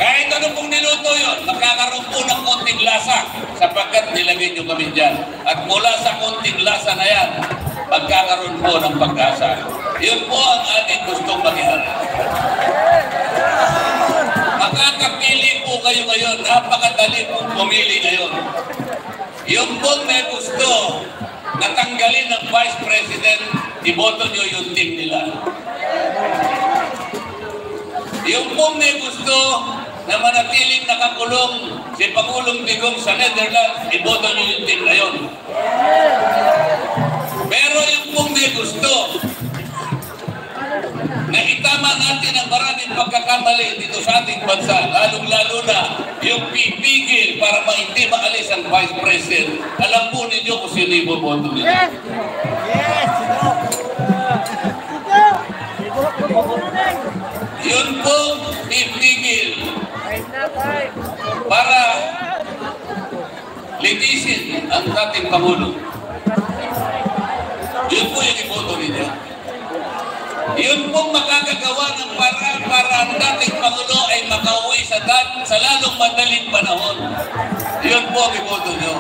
Kahit ano pong niluto yun, magkakaroon po ng konting lasa sapagkat nilagay nyo kami dyan. At mula sa konting lasa na yan, magkakaroon po ng pag-asa. Yun po ang ating gustong mangyari. Makakapili po kayo ngayon. Napakadali pong pumili ngayon. Yung pong may gusto na tanggalin ng Vice President, iboto nyo yung team nila. Yung pong may gusto na manatiling nakakulong si Pangulong Digong sa Netherlands, iboto nyo yung team na yun. Pero yung pong may gusto na itama natin ang maraming pagkakamali dito sa ating bansa, lalong-lalo na yung pipigil para hindi maalis ang Vice President, alam po ninyo kung sino iboboto nila. Yun pong pipigil para litisin ang dating Pangulo. Yun po yung iboto ninyo. Yun pong makakagawa ng paraan para ang dating Pangulo ay makauwi sa lalong madaling panahon. Yun po ang iboto nyo.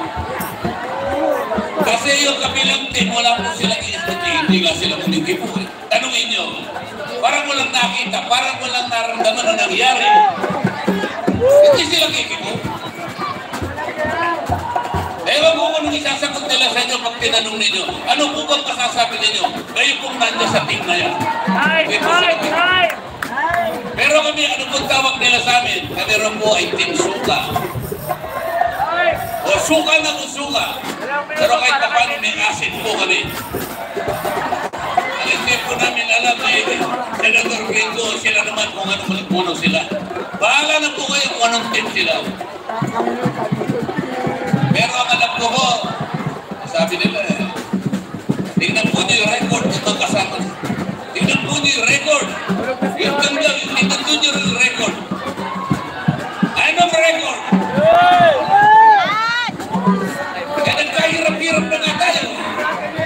Kasi yung kabilang team, wala po silang iisputi. Hindi nga sila kumikipo. Tanungin nyo, parang walang nakita, parang walang naramdaman na nangyari. Hindi sila kikipo. Ewan ko kung isasagot nila sa inyo pag tinanong ninyo. Ano po bang masasabi ninyo? Kayo pong nandiyan sa team na yan. Pero kami, ano pong tawag nila sa amin? Kami rin po ay team suka. O suka na kung suka. Pero kahit pa paano may acid po kami. Hindi po namin alam eh, Senator Gringo, sila naman kung anong malagpuno sila. Bahala na po kayo kung anong team sila. Pero ang alam ko ho, sabi nila eh, tingnan po niyo yung record ng mga kasama. Tingnan po niyo yung record. Yung tanda, tingnan po niyo yung record. Anong record? Kaya nagkahirap-hirap na nga tayo.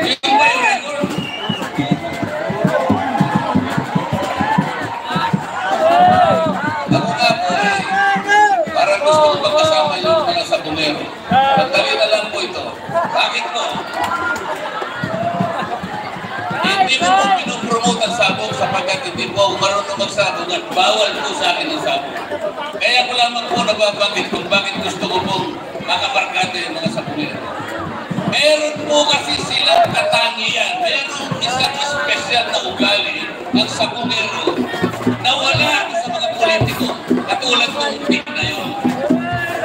Yung ba yung record? Ako nga po eh, parang gusto ko magkasama yung mga sabungero. Sandali na lang po ito. Bakit po? Hindi mo po pinupromote ang sabong sapagkat hindi po ako marunong magsabong at bawal po sa akin ang sabong. Kaya ko lamang po nababanggit kung bakit gusto ko pong makabarkada yung mga sabungero. Meron po kasi silang katangian. Meron isang espesyal na ugali ang sabungero na wala sa mga politiko katulad ng team na yun.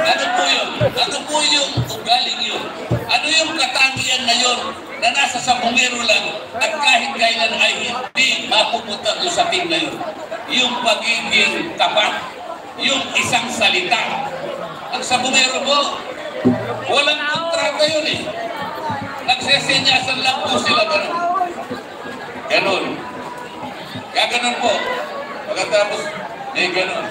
Ano po yun? Ano po yung ugaling yun? Ano yung katangian na yun na nasa sabungero lang at kahit kailan ay hindi mapupunta doon sa team na yun? Yung pagiging tapat, yung isang salita. Ang sabungero po, walang kontrata yun eh. Nagsesenyasan lang po sila ganun. Ganun. Gaganon po. Pagkatapos, ganun.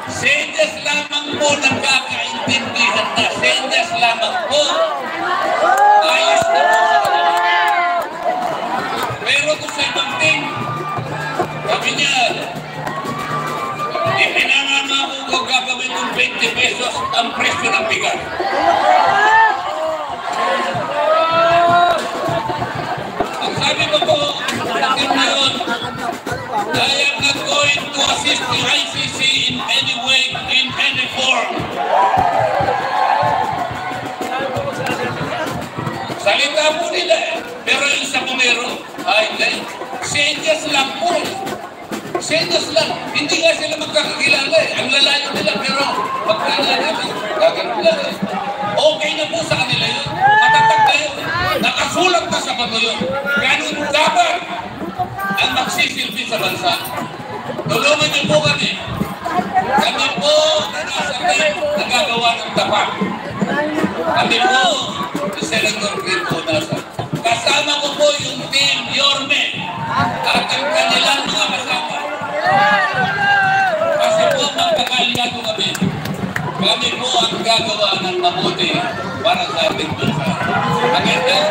Senyas lamang po nagkakaintindihan na. Senyas lamang po. Ayos na po sa kanila. Pero kung sa ibang team, sabi niya, ipinangangako ko gagawin ng 20 pesos ang presyo ng bigas. Ang sabi ko po, sa team na yun, I am not going to assist the ICC in any way, in any form. Salita po nila eh. Pero yung sa Bumero, ay hindi. Senyas lang po eh. Senyas lang. Hindi nga sila magkakakilala eh. Ang lalayo nila, pero magkakilala namin. Gagano lang eh. Okay na po sa kanila yun. Matatag na yun. Nakasulat na sa bato yun. Ganun dapat ang magsisilbi sa bansa. Tulungan niyo po kami. Kami po na nasa team nagagawa ng tapat. Kami po, si Senator Gringo nasa. Kasama ko po yung team Yorme at ang kanilang mga kasama. Kasi po magkakaliado kami. Kami po ang gagawa ng mabuti para sa ating bansa. Magandang